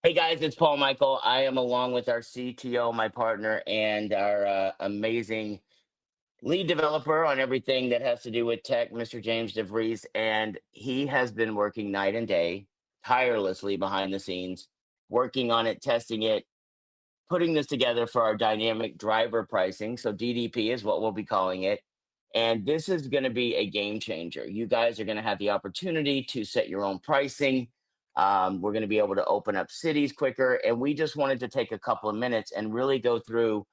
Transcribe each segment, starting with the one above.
Hey guys, it's Paul Michael. I am along with our CTO, my partner, and our amazing lead developer on everything that has to do with tech, Mr. James Devries. And he has been working night and day, tirelessly behind the scenes, working on it, testing it, putting this together for our dynamic driver pricing. So DDP is what we'll be calling it. And this is going to be a game changer. You guys are going to have the opportunity to set your own pricing. We're going to be able to open up cities quicker. And we just wanted to take a couple of minutes and really go through,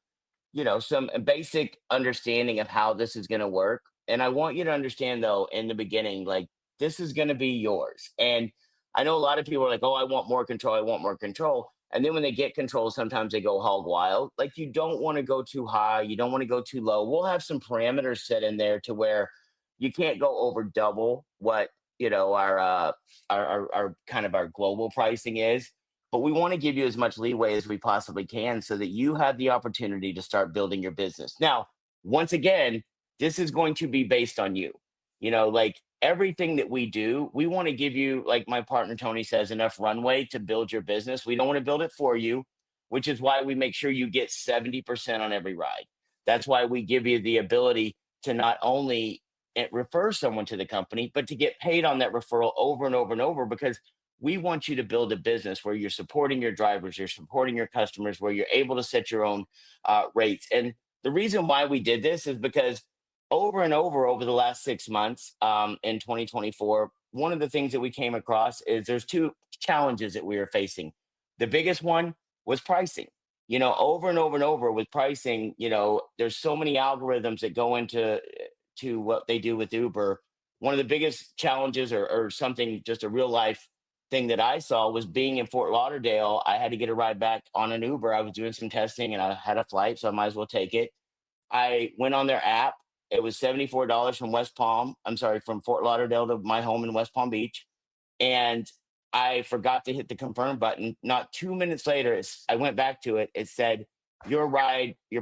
some basic understanding of how this is going to work. And I want you to understand, though, in the beginning, like this is going to be yours. And I know a lot of people are like, oh, I want more control. I want more control. And then when they get control, sometimes they go hog wild. Like you don't want to go too high. You don't want to go too low. We'll have some parameters set in there to where you can't go over double what, our kind of our global pricing is, but we want to give you as much leeway as we possibly can so that you have the opportunity to start building your business. Now, once again, this is going to be based on you. Like everything that we do, we want to give you, like my partner Tony says, enough runway to build your business. We don't want to build it for you, which is why we make sure you get 70% on every ride. That's why we give you the ability to not only refer someone to the company, but to get paid on that referral over and over and over because we want you to build a business where you're supporting your drivers, you're supporting your customers, where you're able to set your own rates. And the reason why we did this is because over and over the last 6 months in 2024, one of the things that we came across is there's two challenges that we are facing. The biggest one was pricing. Over and over and over with pricing, there's so many algorithms that go into to what they do with Uber. One of the biggest challenges or something, just a real life thing that I saw was being in Fort Lauderdale. I had to get a ride back on an Uber. I was doing some testing and I had a flight, so I might as well take it. I went on their app. It was $74 from West Palm. I'm sorry, from Fort Lauderdale to my home in West Palm Beach. And I forgot to hit the confirm button. Not 2 minutes later, I went back to it. It said, your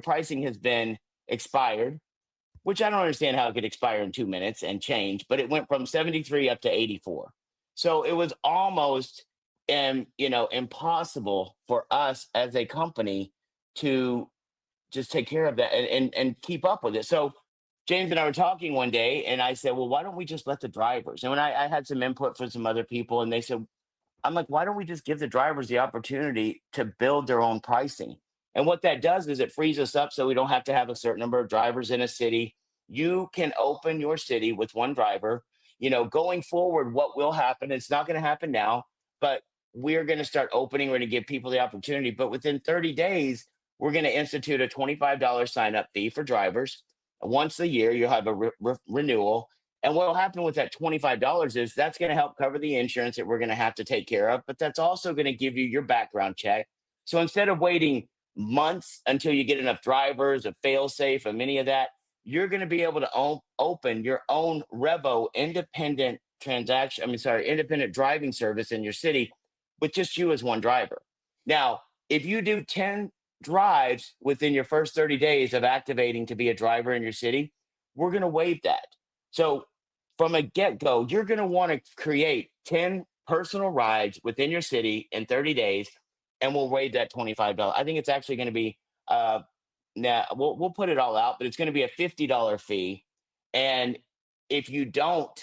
pricing has been expired, which I don't understand how it could expire in 2 minutes and change, but it went from 73 up to 84. So it was almost impossible for us as a company to just take care of that and keep up with it. So James and I were talking one day and I said, well, why don't we just let the drivers? And when I had some input from some other people and they said, I'm like, why don't we just give the drivers the opportunity to build their own pricing? And what that does is it frees us up so we don't have to have a certain number of drivers in a city. You can open your city with one driver. Going forward, what will happen, it's not going to happen now, but we're going to start opening. We're going to give people the opportunity. But within 30 days, we're going to institute a $25 sign up fee for drivers. Once a year, you'll have a renewal. And what will happen with that $25 is that's going to help cover the insurance that we're going to have to take care of, but that's also going to give you your background check. So instead of waiting months until you get enough drivers, a fail safe, and many of that, you're going to be able to open your own REVO independent driving service in your city with just you as one driver. Now, if you do 10 drives within your first 30 days of activating to be a driver in your city, we're going to waive that. So from a get go, you're going to want to create 10 personal rides within your city in 30 days, and we'll waive that $25. I think it's actually going to be, now we'll put it all out, but it's going to be a $50 fee. And if you don't,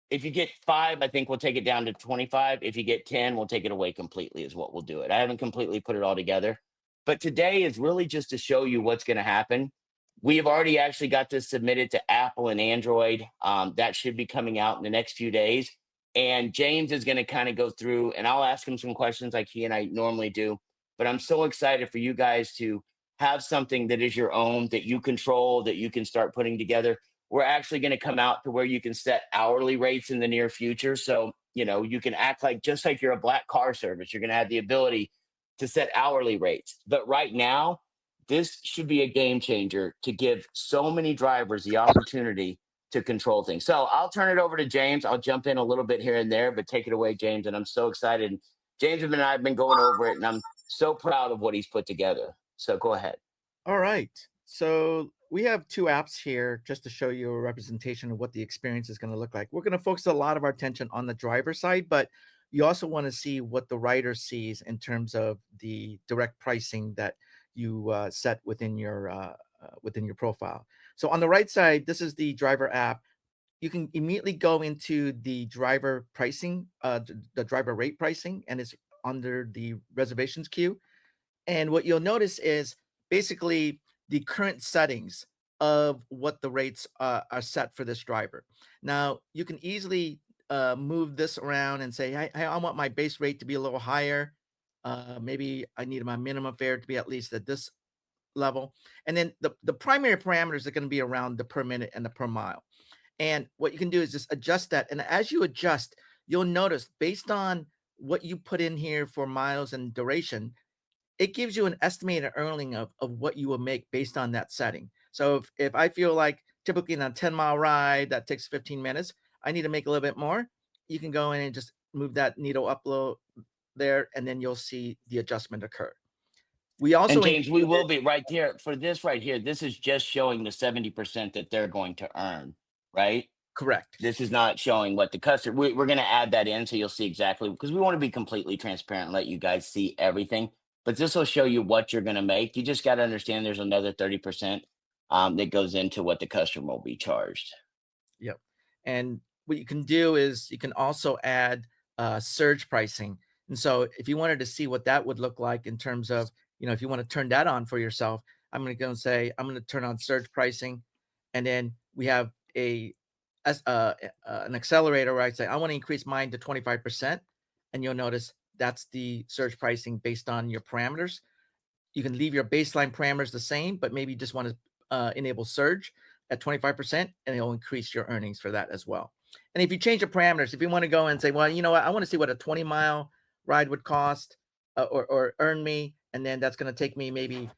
if you get five, I think we'll take it down to 25. If you get 10, we'll take it away completely, is what we'll do it. I haven't completely put it all together. But today is really just to show you what's going to happen. We have already actually got this submitted to Apple and Android. That should be coming out in the next few days. And James is going to kind of go through, and I'll ask him some questions like he and I normally do. But I'm so excited for you guys to have something that is your own, that you control, that you can start putting together. We're actually going to come out to where you can set hourly rates in the near future. So, you can act like just like you're a black car service. You're going to have the ability to set hourly rates. But right now, this should be a game changer to give so many drivers the opportunity to control things. So I'll turn it over to James. I'll jump in a little bit here and there, but take it away, James. And I'm so excited. James and I have been going over it, and I'm so proud of what he's put together. So go ahead. All right. So we have two apps here just to show you a representation of what the experience is going to look like. We're going to focus a lot of our attention on the driver side, but you also want to see what the writer sees in terms of the direct pricing that you set within your profile. So on the right side, this is the driver app. You can immediately go into the driver pricing, the driver rate pricing, and it's under the reservations queue. And what you'll notice is basically the current settings of what the rates are set for this driver. Now, you can easily move this around and say, hey, I want my base rate to be a little higher. Maybe I need my minimum fare to be at least at this level. And then the primary parameters are going to be around the per minute and the per mile. And what you can do is just adjust that. And as you adjust, you'll notice based on what you put in here for miles and duration, it gives you an estimated earning of what you will make based on that setting. So if I feel like typically in a 10-mile ride that takes 15 minutes, I need to make a little bit more, you can go in and just move that needle up a little there, and then you'll see the adjustment occur. We And also James, we will included be right there for this right here. This is just showing the 70% that they're going to earn, right? correct. This is not showing what the customer, we're going to add that in so you'll see exactly, because we want to be completely transparent and let you guys see everything. But this will show you what you're going to make. You just got to understand there's another 30% that goes into what the customer will be charged. Yep. And what you can do is you can also add surge pricing. And so if you wanted to see what that would look like in terms of, if you want to turn that on for yourself, I'm going to go and say, I'm going to turn on surge pricing. And then we have an accelerator where I say, I want to increase mine to 25%. And you'll notice that's the surge pricing based on your parameters. You can leave your baseline parameters the same, but maybe you just want to enable surge at 25%, and it'll increase your earnings for that as well. And if you change the parameters, if you want to go and say, well, you know what, I want to see what a 20-mile ride would cost or earn me, and then that's going to take me maybe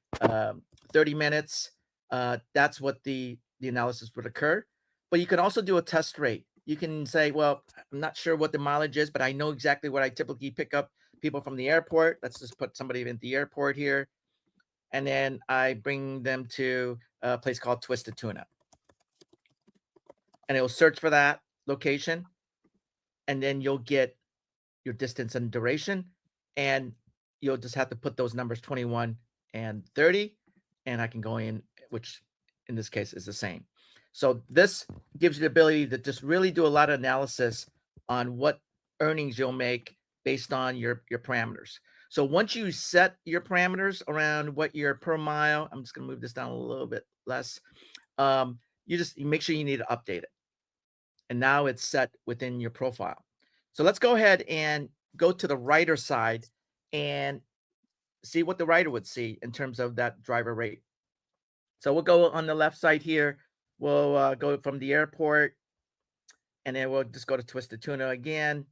30 minutes. That's what the analysis would occur. But you can also do a test rate. You can say, well, I'm not sure what the mileage is, but I know exactly what I typically pick up people from the airport. Let's just put somebody in the airport here. And then I bring them to a place called Twisted Tuna. And it will search for that location. And then you'll get your distance and duration. And you'll just have to put those numbers 21 and 30. And I can go in, which in this case is the same. So this gives you the ability to just really do a lot of analysis on what earnings you'll make based on your parameters. So once you set your parameters around what your per mile, I'm just going to move this down a little bit less. You make sure you need to update it. And now it's set within your profile. So let's go ahead and go to the writer side and see what the writer would see in terms of that driver rate. So we'll go on the left side here. We'll go from the airport, and then we'll just go to Twisted Tuna again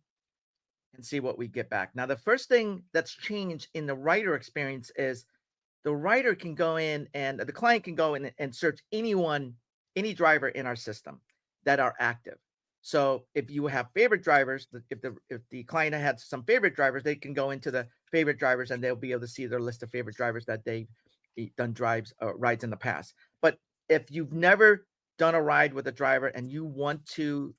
and see what we get back. Now, the first thing that's changed in the writer experience is the writer can go in and the client can go in and search any driver in our system that are active. So if you have favorite drivers, if the client had some favorite drivers, they can go into the favorite drivers and they'll be able to see their list of favorite drivers that they've done rides in the past. But if you've never done a ride with a driver and you want to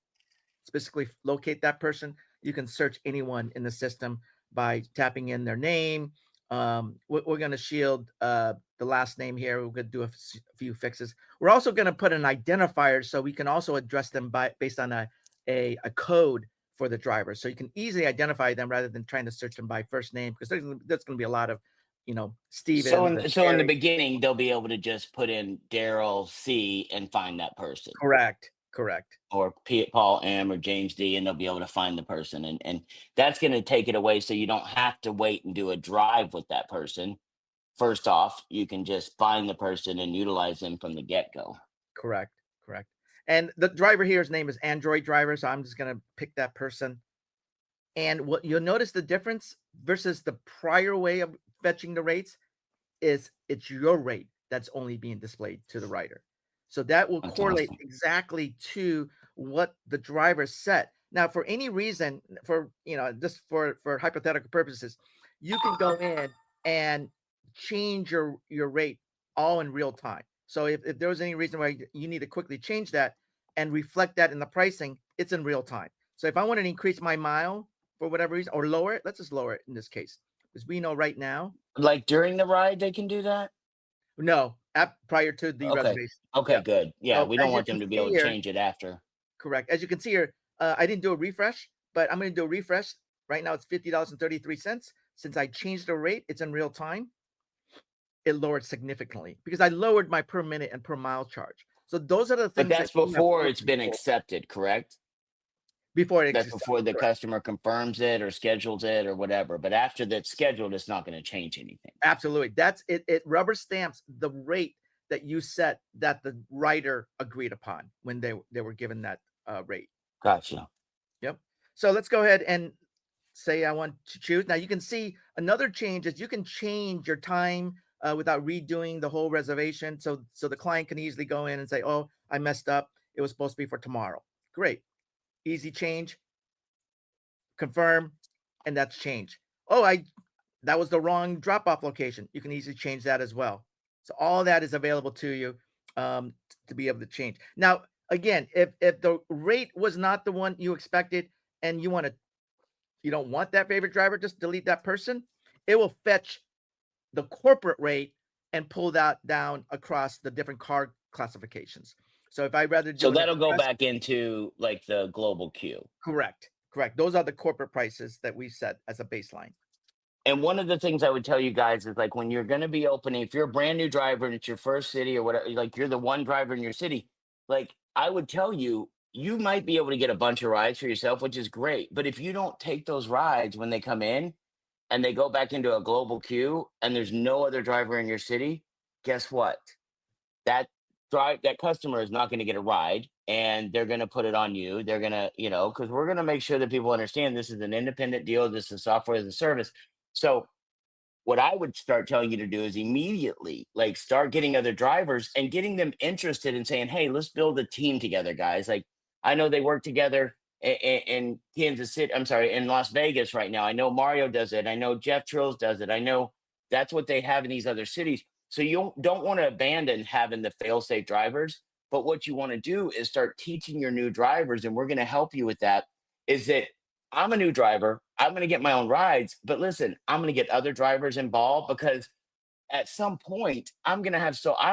specifically locate that person, you can search anyone in the system by tapping in their name. We're going to shield the last name here. We're going to do a few fixes. We're also going to put an identifier so we can also address them based on a code for the driver. So you can easily identify them rather than trying to search them by first name, because there's going to be a lot of, Stevens. So in the beginning, they'll be able to just put in Daryl C and find that person. Correct. Or Paul M or James D, and they'll be able to find the person. And that's going to take it away. So you don't have to wait and do a drive with that person. First off, you can just find the person and utilize them from the get-go. Correct. And the driver here's name is Android driver. So I'm just going to pick that person. And what you'll notice the difference versus the prior way of fetching the rates is it's your rate that's only being displayed to the writer. So that will correlate exactly to what the driver set. Now, for any reason, just for hypothetical purposes, you can go in and change your rate all in real time. So if there was any reason why you need to quickly change that and reflect that in the pricing, it's in real time. So if I want to increase my mile for whatever reason, or lower it. Let's just lower it in this case, because we know right now. Like during the ride, they can do that? No, prior to the Okay. reservation. Okay, Yeah. good. Yeah, So we don't as you want can them to be see able to here, change it after. correct. As you can see here, I didn't do a refresh, but I'm going to do a refresh. Right now it's $50.33. Since I changed the rate, it's in real time. It lowered significantly because I lowered my per minute and per mile charge. So those are the But things that's that you have before full it's been control accepted, correct? before it That's exists. before the Correct. customer confirms it or schedules it or whatever. But after that's scheduled, it's not going to change anything. Absolutely. That's it. It rubber stamps the rate that you set that the writer agreed upon when they were given that rate. Gotcha. Yep. So let's go ahead and say I want to choose. Now you can see another change is you can change your time without redoing the whole reservation. So the client can easily go in and say, oh, I messed up. It was supposed to be for tomorrow. Great. Easy change. Confirm. And that's change. Oh, that was the wrong drop-off location. You can easily change that as well. So all that is available to you to be able to change. Now, again, if the rate was not the one you expected and you don't want that favorite driver, just delete that person. It will fetch the corporate rate and pull that down across the different car classifications. So if I rather do So an that'll go express, back into like the global queue. correct. Those are the corporate prices that we set as a baseline. And one of the things I would tell you guys is like when you're going to be opening, if you're a brand new driver and it's your first city or whatever, like you're the one driver in your city, like I would tell you, you might be able to get a bunch of rides for yourself, which is great. But if you don't take those rides when they come in and they go back into a global queue and there's no other driver in your city, guess what? That customer is not going to get a ride and they're going to put it on you. They're going to, because we're going to make sure that people understand this is an independent deal. This is software as a service. So what I would start telling you to do is immediately like start getting other drivers and getting them interested in saying, hey, let's build a team together, guys. Like I know they work together in Kansas City. I'm sorry, in Las Vegas right now. I know Mario does it. I know Jeff Trills does it. I know that's what they have in these other cities. So you don't want to abandon having the fail-safe drivers. But what you want to do is start teaching your new drivers, and we're going to help you with that. Is that I'm a new driver. I'm going to get my own rides. But listen, I'm going to get other drivers involved because at some point I'm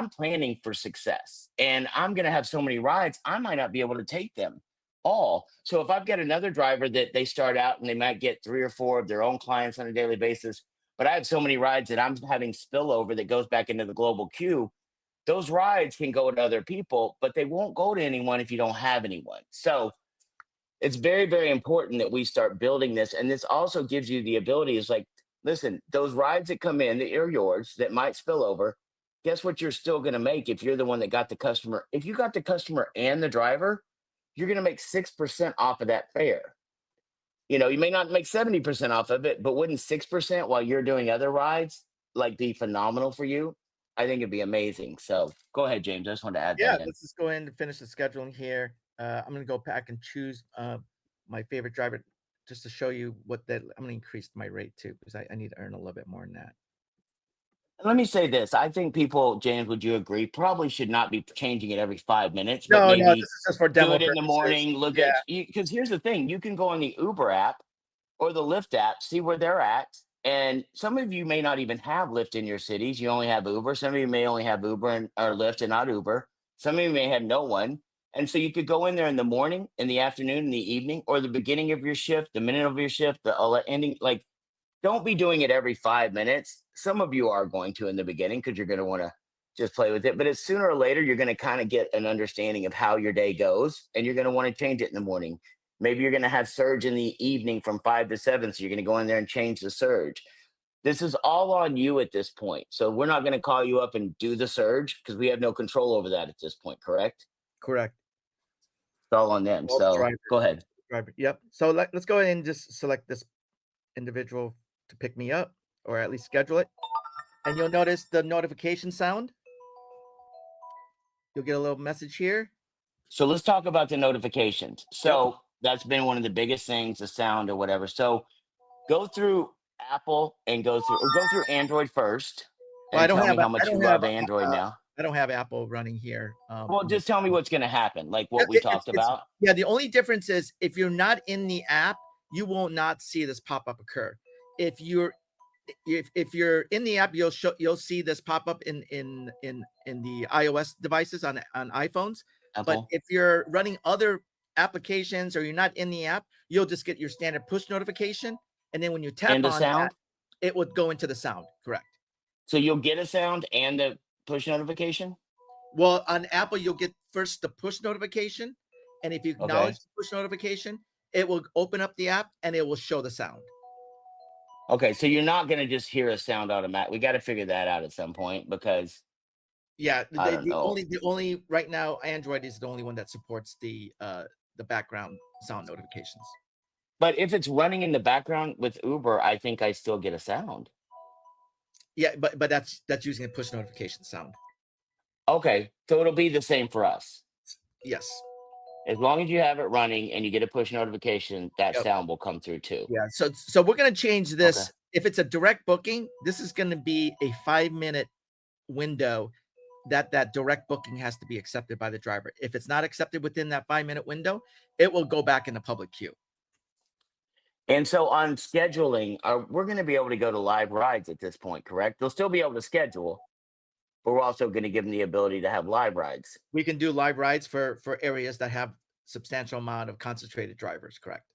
planning for success and I'm going to have so many rides, I might not be able to take them all. So if I've got another driver that they start out and they might get 3 or 4 of their own clients on a daily basis, but I have so many rides that I'm having spillover that goes back into the global queue, those rides can go to other people, but they won't go to anyone if you don't have anyone. So it's very, very important that we start building this. And this also gives you the ability is like, listen, those rides that come in that are yours that might spill over, guess what you're still going to make if you're the one that got the customer? If you got the customer and the driver, you're going to make 6% off of that fare. You may not make 70% off of it, but wouldn't 6% while you're doing other rides like be phenomenal for you? I think it'd be amazing. So go ahead, James. I just wanted to add Yeah, that in. let's just go ahead and finish the scheduling here. I'm going to go back and choose my favorite driver just to show you what that. I'm going to increase my rate too because I need to earn a little bit more than that. Let me say this. I think people, James, would you agree, probably should not be changing it every 5 minutes, but No, this maybe is just for do demo it in the purposes. morning. Look Yeah, at, because here's the thing, you can go on the Uber app or the Lyft app, see where they're at. And some of you may not even have Lyft in your cities. You only have Uber. Some of you may only have Uber or Lyft and not Uber. Some of you may have no one. And so you could go in there in the morning, in the afternoon, in the evening, or the beginning of your shift, the minute of your shift, the ending. Like, don't be doing it every 5 minutes. Some of you are going to in the beginning because you're going to want to just play with it. But it's sooner or later, you're going to kind of get an understanding of how your day goes, and you're going to want to change it in the morning. Maybe you're going to have surge in the evening from 5 to 7. So you're going to go in there and change the surge. This is all on you at this point. So we're not going to call you up and do the surge because we have no control over that at this point. Correct? correct. It's all on them. All the So go ahead. driver. Yep. So let's go ahead and just select this individual to pick me up or at least schedule it. And you'll notice the notification sound. You'll get a little message here. So let's talk about the notifications. So that's been one of the biggest things, the sound or whatever. So go through Apple and go through Android first Well, I and don't tell have me how much you love Android now. I don't have Apple running here. Well, just tell me what's going to happen, like what we It's talked about. yeah, the only difference is if you're not in the app, you will not see this pop-up occur. If you're in the app, you'll see this pop up in the iOS devices on iPhones. But Apple if you're running other applications or you're not in the app, you'll just get your standard push notification, and then when you tap and the on that, sound. it would go into the sound. Correct. So you'll get a sound and the push notification. Well, on Apple, you'll get first the push notification, and if you acknowledge Okay. the push notification, it will open up the app and it will show the sound. Okay. So you're not going to just hear a sound automatic. We got to figure that out at some point because Yeah, I don't know. the only right now Android is the only one that supports the background sound notifications. But if it's running in the background with Uber, I think I still get a sound. Yeah, but that's using a push notification sound. Okay. So it'll be the same for us. Yes. As long as you have it running and you get a push notification, that Yep. sound will come through too. Yeah. So we're gonna change this. Okay. If it's a direct booking, this is gonna be a 5-minute window that direct booking has to be accepted by the driver. If it's not accepted within that 5-minute window, it will go back in the public queue. And so on scheduling, we're going to be able to go to live rides at this point, correct? They'll still be able to schedule, but we're also going to give them the ability to have live rides. We can do live rides for areas that have substantial amount of concentrated drivers. Correct.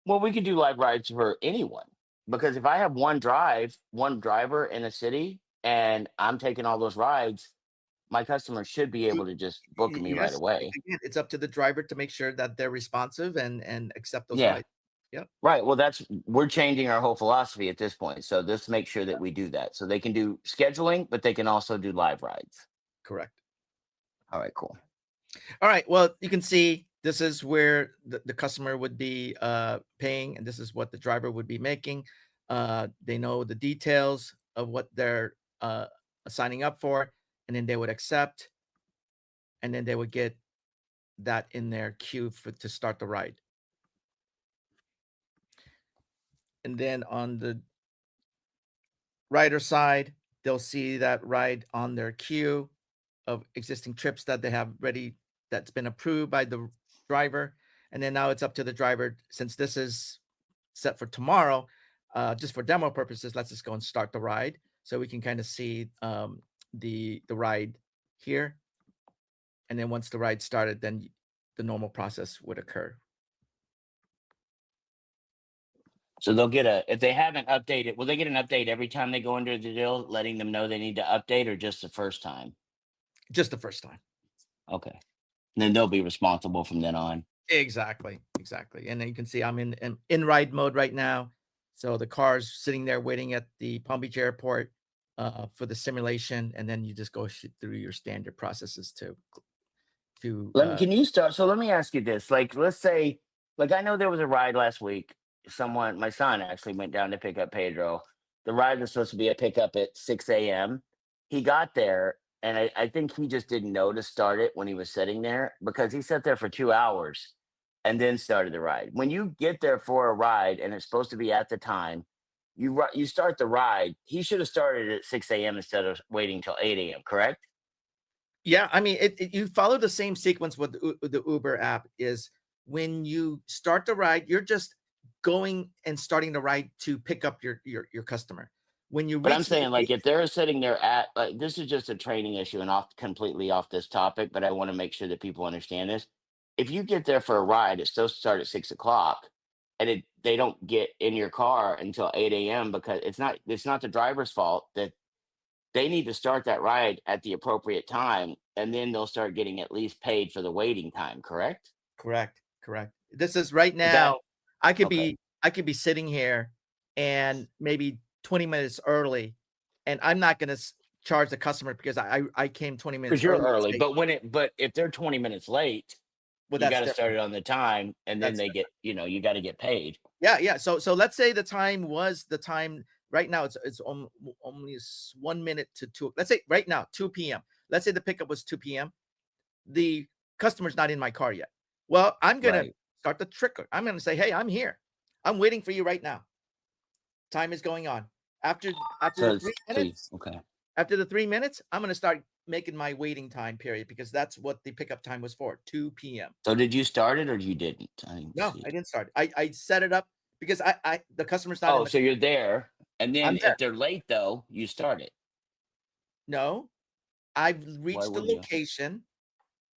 Well, we could do live rides for anyone because if I have one driver in a city and I'm taking all those rides, my customers should be able to just book me right Yes, away. again, it's up to the driver to make sure that they're responsive and accept those Yeah. rides. Yep. Right. Well, we're changing our whole philosophy at this point. So let's make sure that we do that. So they can do scheduling, but they can also do live rides. Correct. All right, cool. All right. Well, you can see this is where the customer would be paying, and this is what the driver would be making. They know the details of what they're signing up for, and then they would accept, and then they would get that in their queue to start the ride. And then on the rider side, they'll see that ride on their queue of existing trips that they have ready that's been approved by the driver. And then now it's up to the driver, since this is set for tomorrow, just for demo purposes, let's just go and start the ride so we can kind of see the ride here. And then once the ride started, then the normal process would occur. So they'll get if they haven't updated, will they get an update every time they go into the deal, letting them know they need to update, or just the first time? Just the first time. Okay. And then they'll be responsible from then on. Exactly. And then you can see I'm in ride mode right now. So the car's sitting there waiting at the Palm Beach airport for the simulation, and then you just go through your standard processes to Can you start? So let me ask you this. Like, let's say, like, I know there was a ride last week. My son actually went down to pick up Pedro. The ride was supposed to be a pickup at 6 a.m. He got there, and I think he just didn't know to start it when he was sitting there because he sat there for 2 hours and then started the ride. When you get there for a ride and it's supposed to be at the time, you start the ride. He should have started at 6 a.m. instead of waiting till 8 a.m., correct? Yeah, I mean, you follow the same sequence with the Uber app. Is when you start the ride, you're just going and starting the ride to pick up your customer. When you But I'm reach the saying, like, location, if they're sitting there like, this is just a training issue and completely off this topic, but I want to make sure that people understand this. If you get there for a ride, it's supposed to start at 6 o'clock, and they don't get in your car until 8 a.m. because it's not the driver's fault that they need to start that ride at the appropriate time, and then they'll start getting at least paid for the waiting time. Correct? correct. This is right But that now. I could okay? be sitting here and maybe 20 minutes early, and I'm not going to charge the customer because I came 20 minutes Because you're early. early, but if they're 20 minutes late, Well, you that's got to start different. it on the time, and then That's they get, you got to get paid. Yeah. So let's say the time was the time right now. It's only 1 minute to 2. Let's say right now 2 p.m. Let's say the pickup was 2 p.m. The customer's not in my car yet. Well, I'm gonna Right. start the trigger. I'm gonna say, hey, I'm here. I'm waiting for you right now. Time is going on. After So the 3 so minutes, okay. after the 3 minutes, I'm gonna start making my waiting time period because that's what the pickup time was for, 2 p.m. So did you start it or you didn't? I didn't No, see I it. didn't start. I set it up because I the customer's not in Oh, the so you're there, and I'm then there. if they're late though, you start it. No, I've Why reached the wouldn't you? location,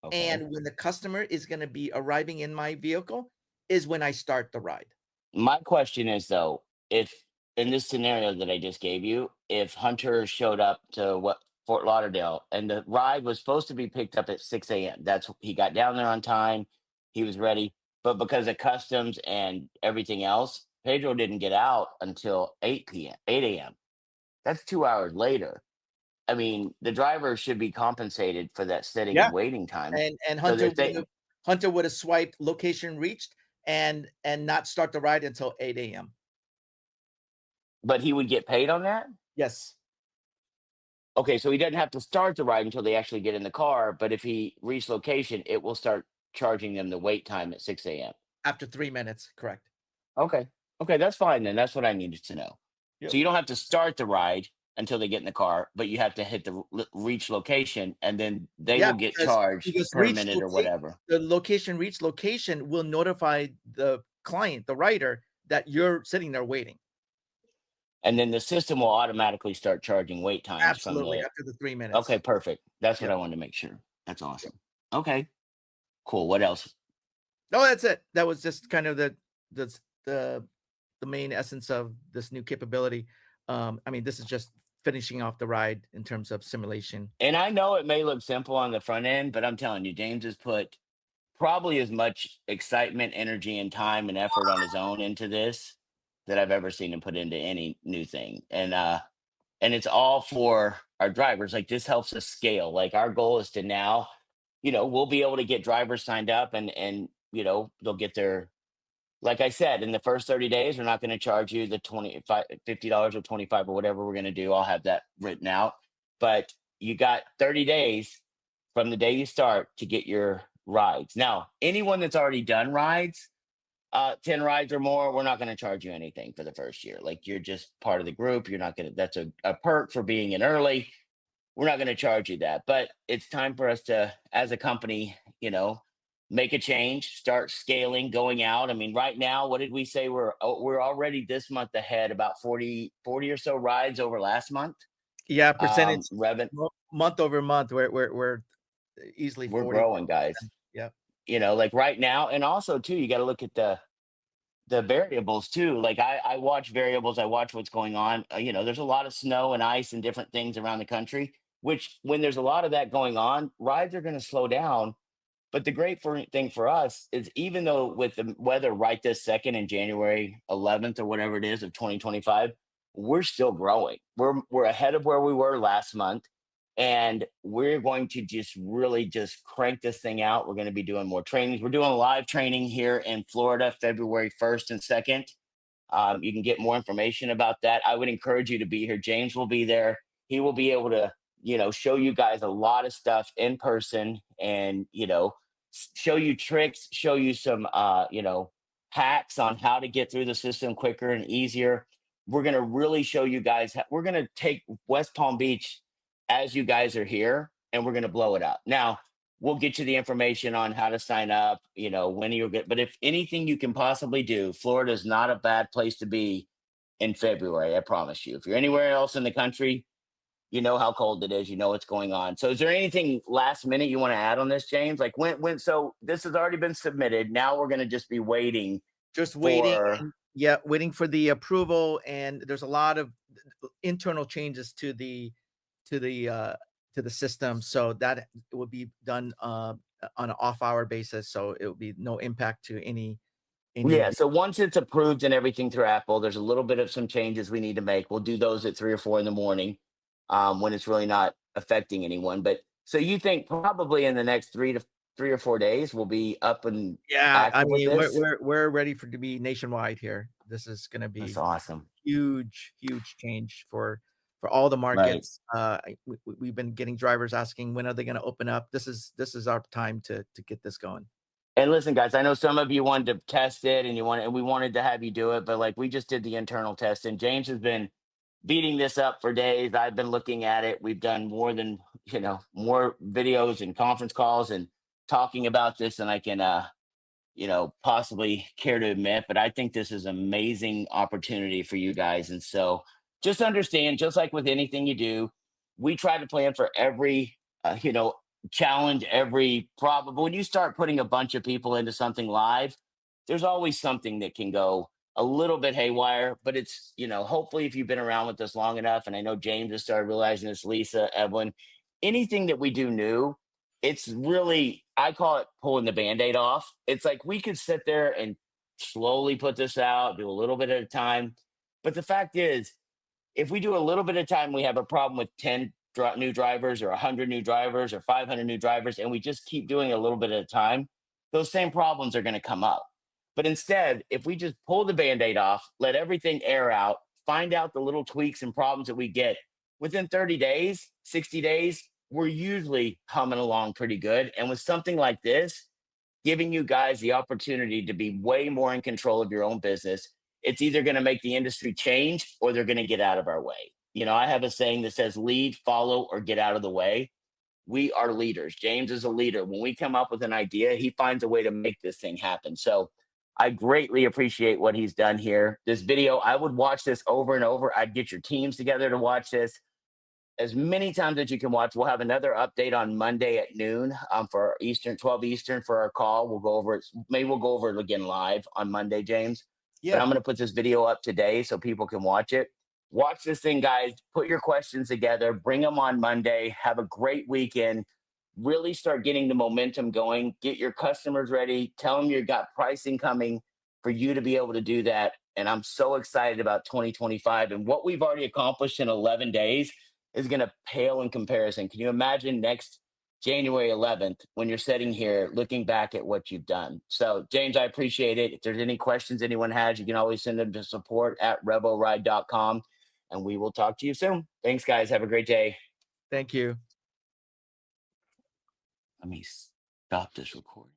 Okay. and when the customer is gonna be arriving in my vehicle is when I start the ride. My question is though, if in this scenario that I just gave you, if Hunter showed up to what Fort Lauderdale and the ride was supposed to be picked up at 6 a.m. That's he got down there on time, he was ready, but because of customs and everything else, Pedro didn't get out until 8 p.m. 8 a.m. That's 2 hours later. I mean, the driver should be compensated for that sitting Yeah, and waiting time. and So that they Hunter would have swiped location reached and not start the ride until 8 a.m. but he would get paid on that? Yes, Okay, so he doesn't have to start the ride until they actually get in the car, but if he reaches location, it will start charging them the wait time at 6 a.m. after 3 minutes, correct. Okay. Okay, that's fine then. That's what I needed to know. So Yep. you don't have to start the ride until they get in the car, but you have to hit the reach location and then they Yeah, will get charged because per minute or whatever. the location reach location will notify the client, the writer, that you're sitting there waiting. And then the system will automatically start charging wait times from Absolutely, the. after the 3 Okay, minutes. perfect. That's what Yep, I wanted to make sure. That's yep. awesome. Okay, cool. What else? No, that's it. That was just kind of the the the main essence of this new capability. I mean, this is just finishing off the ride in terms of simulation. And I know it may look simple on the front end, but I'm telling you, James has put probably as much excitement, energy, and time and effort on his own into this that I've ever seen him put into any new thing. And it's all for our drivers. Like this helps us scale. Like our goal is to now, we'll be able to get drivers signed up and they'll get their like I said, in the first 30 days, we're not going to charge you the 25 $50 or 25 or whatever we're going to do. I'll have that written out. But you got 30 days from the day you start to get your rides. Now, anyone that's already done rides, 10 rides or more, we're not going to charge you anything for the first year. Like you're just part of the group. You're not going to, that's a perk for being in early. We're not going to charge you that, but it's time for us to, as a company, make a change, start scaling, going out. I mean, right now, what did we say? We're already this month ahead about 40 or so rides over last month. Yeah, percentage Revenue, month over month, we're easily we're 40. growing, guys. Yeah. Like right now, and also too, you got to look at the variables too. Like I watch variables, I watch what's going on. There's a lot of snow and ice and different things around the country. Which, when there's a lot of that going on, rides are going to slow down. But the thing for us is even though with the weather right this second in January 11th or whatever it is of 2025, we're still growing. We're ahead of where we were last month, and we're going to just really just crank this thing out. We're going to be doing more trainings. We're doing live training here in Florida, February 1st and 2nd. You can get more information about that. I would encourage you to be here. James will be there. He will be able to, show you guys a lot of stuff in person and, show you tricks, show you some, hacks on how to get through the system quicker and easier. We're going to really show you guys. We're going to take West Palm Beach as you guys are here and we're going to blow it up. Now, we'll get you the information on how to sign up, when you'll get, but if anything you can possibly do, Florida is not a bad place to be in February. I promise you. If you're anywhere else in the country, you know how cold it is, you know what's going on. So is there anything last minute you want to add on this, James? Like so this has already been submitted. Now we're going to just be waiting Just waiting for. and yeah, waiting for the approval, and there's a lot of internal changes to the, uh, to the system, so that it will be done, on an off-hour basis, so it will be no impact to any of Yeah, the so once it's approved and everything through Apple, there's a little bit of some changes we need to make. We'll do those at 3 or 4 in the morning, when it's really not affecting anyone. But so you think probably in the next 3 or 4 days we'll be up and Yeah, I active with mean, we're this? we're we're ready for to be nationwide here. This is gonna That's be awesome. huge change for all the Right. markets. We've been getting drivers asking, "When are they gonna open up?" This is our time to get this going. And listen, guys, I know some of you wanted to test it and we wanted to have you do it, but like we just did the internal test and James has been beating this up for days. I've been looking at it. We've done more than more videos and conference calls and talking about this than I can possibly care to admit, but I think this is an amazing opportunity for you guys. And so just understand, just like with anything you do, we try to plan for every, challenge, every problem. But when you start putting a bunch of people into something live, there's always something that can go a little bit haywire. But it's, hopefully if you've been around with us long enough, and I know James has started realizing this, Lisa, Evelyn, anything that we do new, it's really, I call it pulling the band-aid off. It's like we could sit there and slowly put this out, do a little bit at a time. But the fact is, if we do a little bit at a time, we have a problem with 10 new drivers or 100 new drivers or 500 new drivers, and we just keep doing a little bit at a time, those same problems are going to come up. But instead, if we just pull the band-aid off, let everything air out, find out the little tweaks and problems that we get within 30 days, 60 days, we're usually humming along pretty good. And with something like this, giving you guys the opportunity to be way more in control of your own business, it's either going to make the industry change or they're going to get out of our way. I have a saying that says lead, follow, or get out of the way. We are leaders. James is a leader. When we come up with an idea, he finds a way to make this thing happen. So I greatly appreciate what he's done here. This video, I would watch this over and over. I'd get your teams together to watch this as many times as you can watch. We'll have another update on Monday at noon for Eastern, 12 Eastern for our call. We'll go over it. Maybe we'll go over it again live on Monday, James. Yeah. But I'm going to put this video up today so people can watch it. Watch this thing, guys. Put your questions together. Bring them on Monday. Have a great weekend. Really start getting the momentum going. Get your customers ready. Tell them you've got pricing coming for you to be able to do that. And I'm so excited about 2025 and what we've already accomplished in 11 days is going to pale in comparison. Can you imagine next January 11th when you're sitting here looking back at what you've done? So, James, I appreciate it. If there's any questions anyone has, you can always send them to support@revoride.com, and we will talk to you soon. Thanks, guys. Have a great day. Thank you. Let me stop this recording.